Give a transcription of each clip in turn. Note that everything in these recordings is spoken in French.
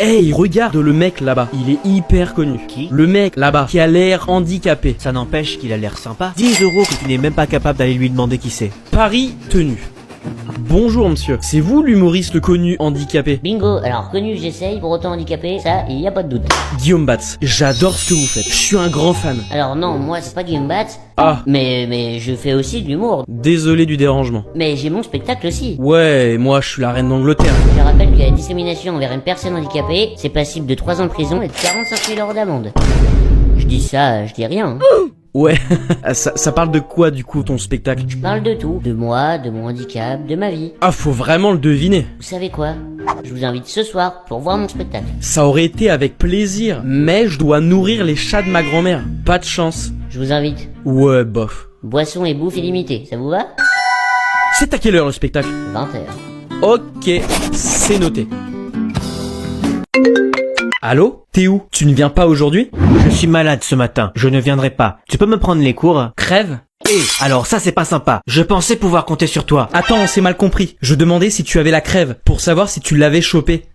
Hey, regarde le mec là-bas, il est hyper connu. Qui? Le mec là-bas, qui a l'air handicapé. Ça n'empêche qu'il a l'air sympa. 10 euros que tu n'es même pas capable d'aller lui demander qui c'est. Paris tenu. Bonjour monsieur, c'est vous l'humoriste connu handicapé? Bingo, alors connu j'essaye, pour autant handicapé, ça y a pas de doute. Guillaume Batz, j'adore ce que vous faites, je suis un grand fan. Alors non, moi c'est pas Guillaume Batz, Ah, mais je fais aussi de l'humour. désolé du dérangement. Mais j'ai mon spectacle aussi. Ouais, moi je suis la reine d'Angleterre. Je rappelle que la discrimination envers une personne handicapée, c'est passible de 3 ans de prison et de 45 000 € d'amende. Je dis ça, je dis rien. Ouais, ça parle de quoi du coup ton spectacle? Je parle de tout, de moi, de mon handicap, de ma vie. Ah, faut vraiment le deviner. Vous savez quoi? Je vous invite ce soir pour voir mon spectacle. Ça aurait été avec plaisir, mais je dois nourrir les chats de ma grand-mère. Pas de chance. Je vous invite. Ouais, bof. Boisson et bouffe illimitée, ça vous va? C'est à quelle heure le spectacle? 20h. Ok, c'est noté. Allô? T'es où? Tu ne viens pas aujourd'hui? Je suis malade ce matin, je ne viendrai pas. Tu peux me prendre les cours? Crève? Alors ça c'est pas sympa. Je pensais pouvoir compter sur toi. Attends, on s'est mal compris. Je demandais si tu avais la crève, pour savoir si tu l'avais chopé.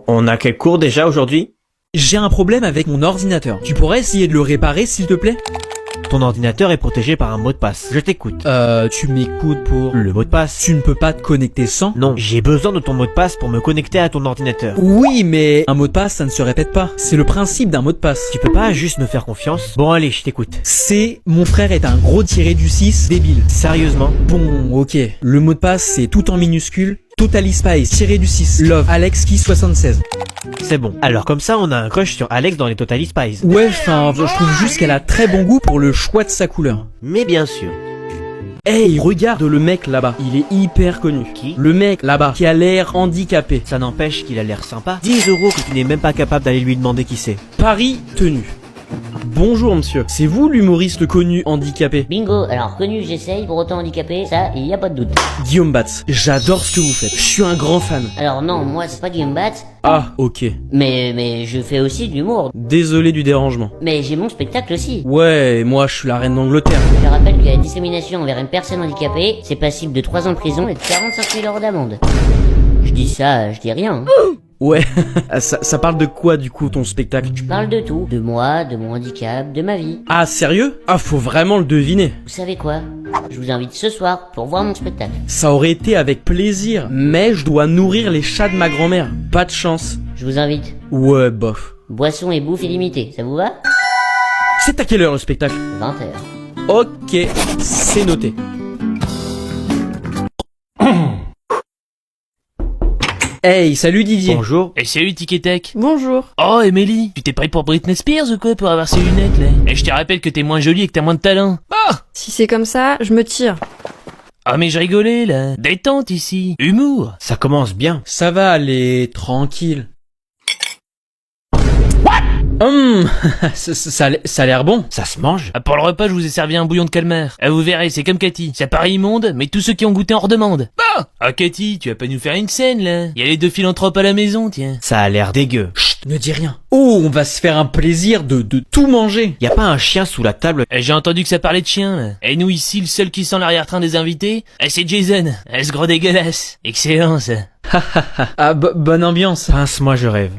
On a quel cours déjà aujourd'hui? J'ai un problème avec mon ordinateur. Tu pourrais essayer de le réparer s'il te plaît? Ton ordinateur est protégé par un mot de passe. Je t'écoute. Tu m'écoutes pour... Le mot de passe? Tu ne peux pas te connecter sans? Non, j'ai besoin de ton mot de passe pour me connecter à ton ordinateur. Oui, mais un mot de passe, ça ne se répète pas. C'est le principe d'un mot de passe. Tu peux pas juste me faire confiance? Bon allez, je t'écoute. C'est mon frère est un gros tiré du 6 débile. Sérieusement? Bon, ok. Le mot de passe, c'est tout en minuscule. Totally Spice, tiré du 6. Love, Alex Key 76. C'est bon. Alors comme ça, on a un crush sur Alex dans les Totally Spies. Ouais, enfin, je trouve juste qu'elle a très bon goût pour le choix de sa couleur. Mais bien sûr. Hey, regarde le mec là-bas, il est hyper connu. Qui? Le mec là-bas, qui a l'air handicapé. Ça n'empêche qu'il a l'air sympa. 10 euros que tu n'es même pas capable d'aller lui demander qui c'est. Paris tenu. Bonjour monsieur, c'est vous l'humoriste connu handicapé? Bingo, alors connu j'essaye, pour autant handicapé, ça y a pas de doute. Guillaume Batz, j'adore ce que vous faites, je suis un grand fan. Alors non, moi c'est pas Guillaume Batz, Ah, ok. mais je fais aussi de l'humour. Désolé du dérangement. Mais j'ai mon spectacle aussi. Ouais, moi je suis la reine d'Angleterre. Je rappelle que la discrimination envers une personne handicapée, c'est passible de 3 ans de prison et de 45 000 € d'amende. Je dis ça, je dis rien. Ouais, ça parle de quoi du coup ton spectacle? Je parle de tout, de moi, de mon handicap, de ma vie. Ah, sérieux? Ah, faut vraiment le deviner. Vous savez quoi? Je vous invite ce soir pour voir mon spectacle. Ça aurait été avec plaisir, mais je dois nourrir les chats de ma grand-mère. Pas de chance. Je vous invite. Ouais, bof. Boisson et bouffe illimitée, ça vous va? C'est à quelle heure le spectacle? 20h. Ok, c'est noté. Hey, salut Didier. Bonjour. Et salut Tic et Tac. Bonjour. Oh Emily, tu t'es pris pour Britney Spears ou quoi pour avoir ces lunettes là? Et je te rappelle que t'es moins jolie et que t'as moins de talent. Ah! Si c'est comme ça, je me tire. Ah mais je rigolais là. Détente ici. Humour. Ça commence bien. Ça va aller, tranquille. Ça a l'air bon. Ça se mange? Ah, pour le repas, je vous ai servi un bouillon de calmar. Ah, vous verrez, c'est comme Cathy. Ça paraît immonde, mais tous ceux qui ont goûté en redemandent. Ah Cathy, tu vas pas nous faire une scène là? Y a les 2 philanthropes à la maison, tiens. Ça a l'air dégueu. Chut, ne dis rien. Oh, on va se faire un plaisir de tout manger. Y a pas un chien sous la table? Eh, j'ai entendu que ça parlait de chien là. Et nous ici, le seul qui sent l'arrière-train des invités, c'est Jason. Ce gros dégueulasse. Excellent ça. Ah, bonne ambiance. Pince-moi, je rêve.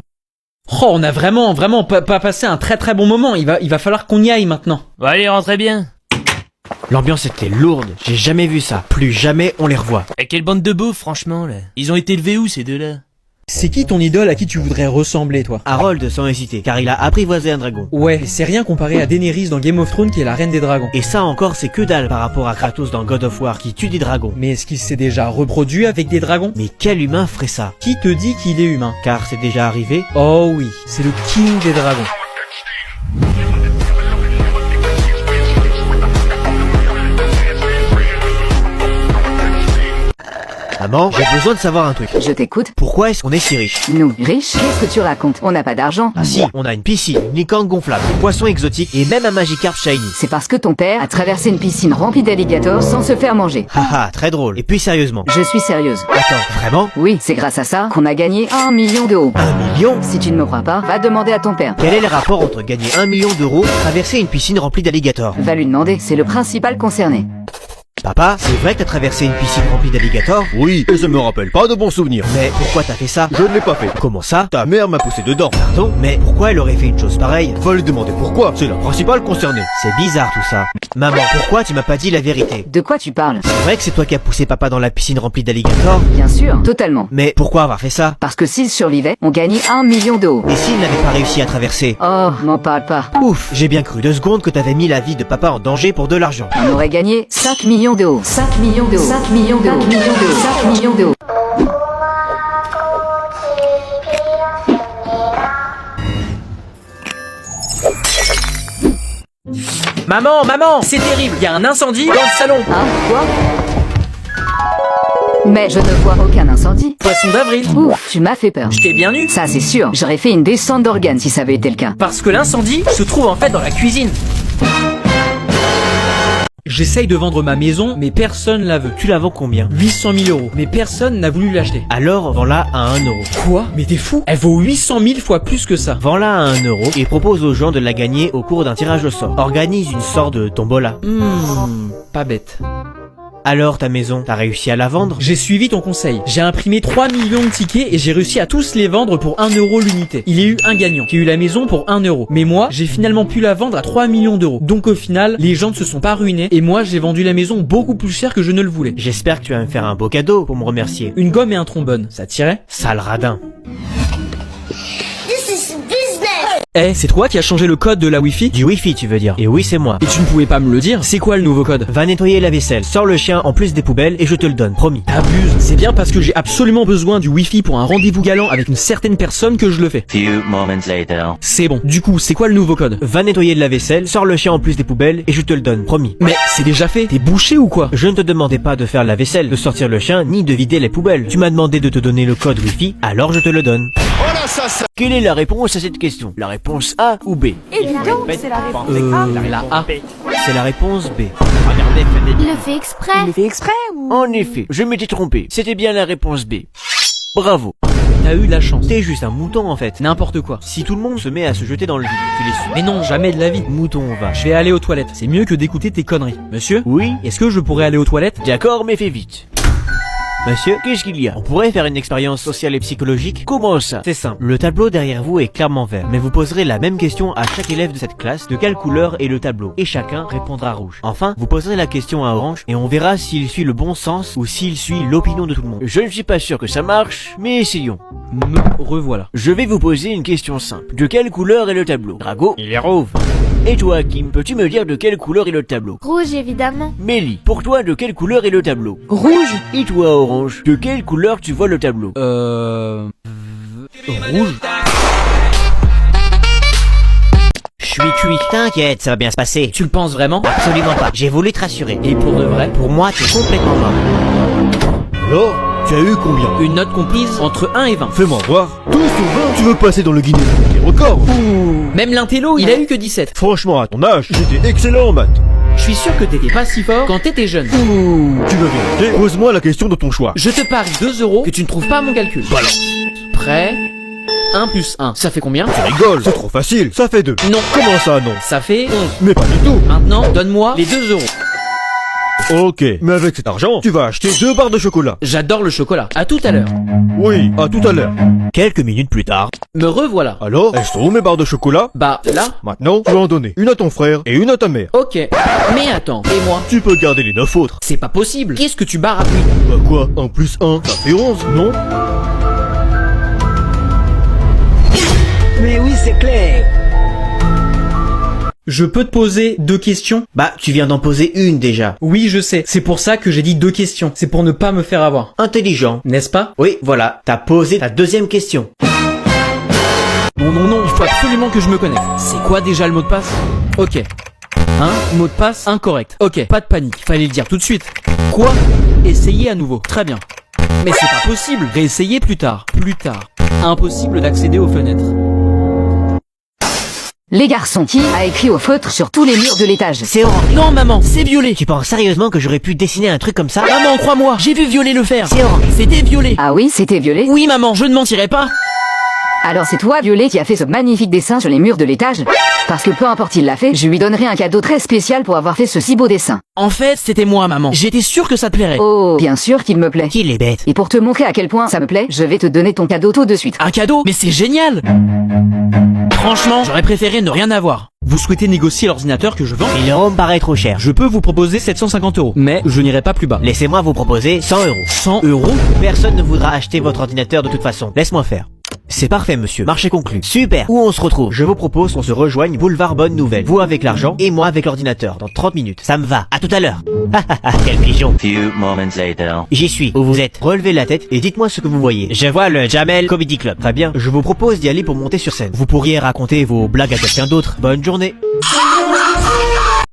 Oh, on a vraiment pas passé un très très bon moment. Il va falloir qu'on y aille maintenant. Bon allez, rentrez bien. L'ambiance était lourde, j'ai jamais vu ça. Plus jamais on les revoit. Et quelle bande de beaufs, franchement là. Ils ont été élevés où ces deux-là? C'est qui ton idole à qui tu voudrais ressembler, toi? Harold sans hésiter, car il a apprivoisé un dragon. Ouais, c'est rien comparé à Daenerys dans Game of Thrones qui est la reine des dragons. Et ça encore c'est que dalle par rapport à Kratos dans God of War qui tue des dragons. Mais est-ce qu'il s'est déjà reproduit avec des dragons? Mais quel humain ferait ça? Qui te dit qu'il est humain? Car c'est déjà arrivé. Oh oui, c'est le king des dragons. Maman, j'ai besoin de savoir un truc. Je t'écoute. Pourquoi est-ce qu'on est si riche? Nous, riches? Qu'est-ce que tu racontes? On n'a pas d'argent. Ah si, on a une piscine, une licorne gonflable, des poissons exotiques et même un Magikarp shiny. C'est parce que ton père a traversé une piscine remplie d'alligators sans se faire manger. Haha, très drôle. Et puis sérieusement. Je suis sérieuse. Attends, vraiment? Oui, c'est grâce à ça qu'on a gagné 1 million d'euros. 1 million? Si tu ne me crois pas, va demander à ton père. Quel est le rapport entre gagner 1 million d'euros et traverser une piscine remplie d'alligators? Va lui demander, c'est le principal concerné. Papa, c'est vrai que t'as traversé une piscine remplie d'alligators? Oui, et ça me rappelle pas de bons souvenirs. Mais pourquoi t'as fait ça? Je ne l'ai pas fait. Comment ça? Ta mère m'a poussé dedans. Pardon? Mais pourquoi elle aurait fait une chose pareille? Va lui demander pourquoi. C'est la principale concernée. C'est bizarre tout ça. Maman, pourquoi tu m'as pas dit la vérité? De quoi tu parles? C'est vrai que c'est toi qui as poussé papa dans la piscine remplie d'alligators? Bien sûr, totalement. Mais pourquoi avoir fait ça? Parce que s'il survivait, on gagnait 1 million d'euros. Et s'il n'avait pas réussi à traverser? Oh, m'en parle pas. Ouf, j'ai bien cru 2 secondes que t'avais mis la vie de papa en danger pour de l'argent. On aurait gagné 5 millions d'euros. 5 millions d'euros. 5 millions d'euros. 5 millions d'euros. 5 millions d'euros. Maman, c'est terrible, il y a un incendie dans le salon. Hein? Quoi? Mais je ne vois aucun incendie. Poisson d'avril. Ouf, tu m'as fait peur. Je t'ai bien eu. Ça c'est sûr, j'aurais fait une descente d'organes si ça avait été le cas. Parce que l'incendie se trouve en fait dans la cuisine. J'essaye de vendre ma maison, mais personne la veut. Tu la vends combien? 800 000 euros. Mais personne n'a voulu l'acheter. Alors, vends-la à 1 euro. Quoi? Mais t'es fou? Elle vaut 800 000 fois plus que ça. Vends-la à 1 euro et propose aux gens de la gagner au cours d'un tirage au sort. Organise une sorte de tombola. Pas bête. Alors ta maison, t'as réussi à la vendre? J'ai suivi ton conseil. J'ai imprimé 3 millions de tickets et j'ai réussi à tous les vendre pour 1 euro l'unité. Il y a eu un gagnant qui a eu la maison pour 1 euro. Mais moi, j'ai finalement pu la vendre à 3 millions d'euros. Donc au final, les gens ne se sont pas ruinés et moi, j'ai vendu la maison beaucoup plus cher que je ne le voulais. J'espère que tu vas me faire un beau cadeau pour me remercier. Une gomme et un trombone, ça tirait? Sale radin. Eh, c'est toi qui as changé le code de la Wi-Fi? Du Wi-Fi tu veux dire? Et oui c'est moi. Et tu ne pouvais pas me le dire? C'est quoi le nouveau code? Va nettoyer la vaisselle, sors le chien en plus des poubelles et je te le donne, promis. T'abuses. C'est bien parce que j'ai absolument besoin du Wi-Fi pour un rendez-vous galant avec une certaine personne que je le fais. Few moments later. C'est bon. Du coup, c'est quoi le nouveau code? Va nettoyer la vaisselle, sors le chien en plus des poubelles et je te le donne, promis. Mais c'est déjà fait. T'es bouché ou quoi? Je ne te demandais pas de faire la vaisselle, de sortir le chien, ni de vider les poubelles. Tu m'as demandé de te donner le code Wi-Fi, alors je te le donne. Quelle est la réponse à cette question? La réponse A ou B? Évidemment, c'est la réponse La A. C'est la réponse B. Regardez, Il le fait exprès. Il le fait exprès ou... En effet, je m'étais trompé. C'était bien la réponse B. Bravo. T'as eu la chance. T'es juste un mouton en fait. N'importe quoi. Si tout le monde se met à se jeter dans le vide, tu les suis. Mais non, jamais de la vie. Mouton va. Je vais aller aux toilettes. C'est mieux que d'écouter tes conneries. Monsieur? Oui? Est-ce que je pourrais aller aux toilettes? D'accord, mais fais vite. Monsieur, qu'est-ce qu'il y a? On pourrait faire une expérience sociale et psychologique? Comment ça? C'est simple. Le tableau derrière vous est clairement vert, mais vous poserez la même question à chaque élève de cette classe, de quelle couleur est le tableau? Et chacun répondra rouge. Enfin, vous poserez la question à orange, et on verra s'il suit le bon sens ou s'il suit l'opinion de tout le monde. Je ne suis pas sûr que ça marche, mais essayons. Me revoilà. Je vais vous poser une question simple. De quelle couleur est le tableau? Drago, il est rouge. Et toi, Kim, peux-tu me dire de quelle couleur est le tableau? Rouge, évidemment. Mélie, pour toi, de quelle couleur est le tableau? Rouge. Et toi, Orange, de quelle couleur tu vois le tableau? Rouge. Je suis cuit. T'inquiète, ça va bien se passer. Tu le penses vraiment? Absolument pas. J'ai voulu te rassurer. Et pour de vrai? Pour moi, t'es complètement mort. Alors, tu as eu combien? Une note comprise entre 1 et 20. Fais-moi voir. 12 sur 20, tu veux passer dans le Guinness des records? Même l'intello, il a eu que 17. Franchement, à ton âge, j'étais excellent en maths. Je suis sûr que t'étais pas si fort quand t'étais jeune. Tu veux vérifier? Pose-moi la question de ton choix. Je te parie 2 euros que tu ne trouves pas mon calcul. Balance. Prêt? 1 plus 1, ça fait combien? Tu rigoles, c'est trop facile, ça fait 2. Non. Comment ça, non? Ça fait 11. Mais pas du tout. Maintenant, donne-moi les 2 euros. Ok, mais avec cet argent, tu vas acheter 2 barres de chocolat. J'adore le chocolat. À tout à l'heure. Oui, à tout à l'heure. Quelques minutes plus tard. Me revoilà. Alors, elles sont où mes barres de chocolat? Bah, là? Maintenant, tu vas en donner une à ton frère et une à ta mère. Ok. Mais attends, et moi? Tu peux garder les 9 autres. C'est pas possible. Qu'est-ce que tu barapouilles? Bah quoi? 1 plus 1, ça fait 11, non? Mais oui, c'est clair. Je peux te poser 2 questions? Bah, tu viens d'en poser une déjà. Oui, je sais. C'est pour ça que j'ai dit 2 questions. C'est pour ne pas me faire avoir. Intelligent. N'est-ce pas? Oui, voilà. T'as posé ta deuxième question. Non, il faut absolument que je me connecte. C'est quoi déjà le mot de passe? Ok. Mot de passe incorrect. Ok, pas de panique. Fallait le dire tout de suite. Quoi? Essayez à nouveau. Très bien. Mais c'est pas possible. Réessayez plus tard. Plus tard. Impossible d'accéder aux fenêtres. Les garçons, qui a écrit au feutre sur tous les murs de l'étage? C'est orange. Non, maman, c'est violet. Tu penses sérieusement que j'aurais pu dessiner un truc comme ça? Maman, crois-moi, j'ai vu violet le faire. C'est orange. C'était violet. Ah oui, c'était violet? Oui, maman, je ne mentirai pas. Alors c'est toi, Violet, qui a fait ce magnifique dessin sur les murs de l'étage? Parce que peu importe il l'a fait, je lui donnerai un cadeau très spécial pour avoir fait ce si beau dessin. En fait, c'était moi, maman. J'étais sûr que ça te plairait. Oh, bien sûr qu'il me plaît. Qu'il est bête. Et pour te montrer à quel point ça me plaît, je vais te donner ton cadeau tout de suite. Un cadeau? Mais c'est génial! Franchement, j'aurais préféré ne rien avoir. Vous souhaitez négocier l'ordinateur que je vends? 1000 € me paraît trop cher. Je peux vous proposer 750 €, mais je n'irai pas plus bas. Laissez-moi vous proposer 100 €. 100 €? Personne ne voudra acheter votre ordinateur de toute façon. Laisse-moi faire. C'est parfait, monsieur. Marché conclu. Super. Où on se retrouve? Je vous propose qu'on se rejoigne boulevard Bonne Nouvelle. Vous avec l'argent et moi avec l'ordinateur. Dans 30 minutes. Ça me va. À tout à l'heure. Quel pigeon. J'y suis. Où vous êtes? Relevez la tête et dites-moi ce que vous voyez. Je vois le Jamel Comedy Club. Très bien. Je vous propose d'y aller pour monter sur scène. Vous pourriez raconter vos blagues à quelqu'un d'autre. Bonne journée.